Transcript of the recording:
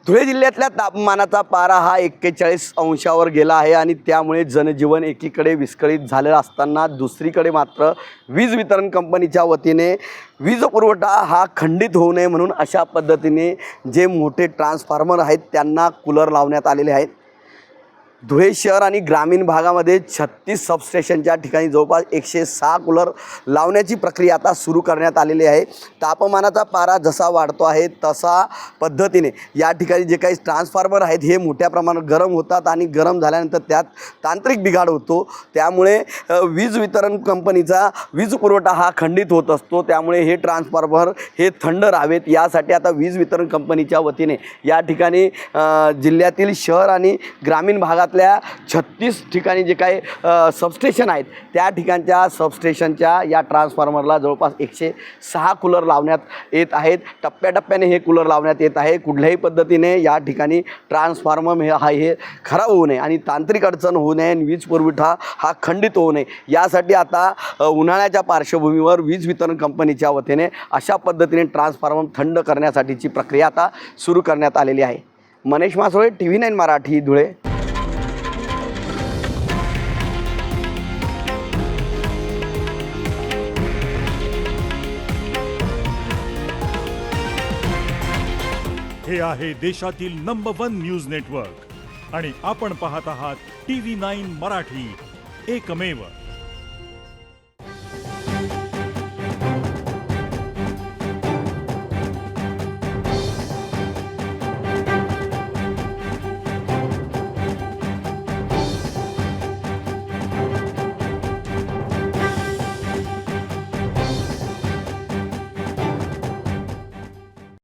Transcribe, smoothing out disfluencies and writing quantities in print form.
धुळे जिल्ह्यातल्या तापमानाचा पारा हा 41 अंशावर गेला आहे आणि त्यामुळे जनजीवन एकीकडे विस्कळीत झालं असताना दुसरीकडे मात्र वीज वितरण कंपनीच्या वतीने वीज पुरवठा हा खंडित होऊ नये म्हणून अशा पद्धतीने जे मोठे ट्रान्सफॉर्मर आहेत त्यांना कूलर लावण्यात आलेले आहेत। धुळे शहर आणि ग्रामीण भागामध्ये 36 सबस्टेशनच्या ठिकाणी जवळपास 106 कूलर लावण्याची प्रक्रिया आता सुरू करण्यात आलेली आहे। तापमानाचा पारा जसा वाढतो आहे तसा पद्धतीने या ठिकाणी जे काही ट्रान्सफॉर्मर आहेत हे मोठ्या प्रमाणात गरम होतात आणि गरम झाल्यानंतर त्यात तांत्रिक बिघाड होतो, त्यामुळे वीज वितरण कंपनीचा वीज पुरवठा हा खंडित होत असतो। त्यामुळे हे ट्रान्सफॉर्मर हे थंड राहावेत यासाठी आता वीज वितरण कंपनीच्या वतीने या ठिकाणी जिल्ह्यातील शहर आणि ग्रामीण भागात 36 ठिकाणी जे काही सबस्टेशन आहेत त्या ठिकाणच्या सबस्टेशनच्या या ट्रान्सफॉर्मरला जवळपास 106 कूलर लावण्यात येत आहेत। टप्प्याटप्प्याने हे कूलर लावण्यात येत आहे। कुठल्याही पद्धतीने या ठिकाणी ट्रान्सफॉर्मर हे खराब होऊ नये आणि तांत्रिक अडचण होऊ नये आणि वीज पुरवठा हा खंडित होऊ नये यासाठी आता उन्हाळ्याच्या पार्श्वभूमीवर वीज वितरण कंपनीच्या वतीने अशा पद्धतीने ट्रान्सफॉर्मर थंड करण्यासाठीची प्रक्रिया आता सुरू करण्यात आलेली आहे। मनीष मासोळे, TV9 मराठी, धुळे। हे आहे देशातील नंबर 1 न्यूज नेटवर्क आणि आपण पाहत आहात TV9 मराठी, एकमेव।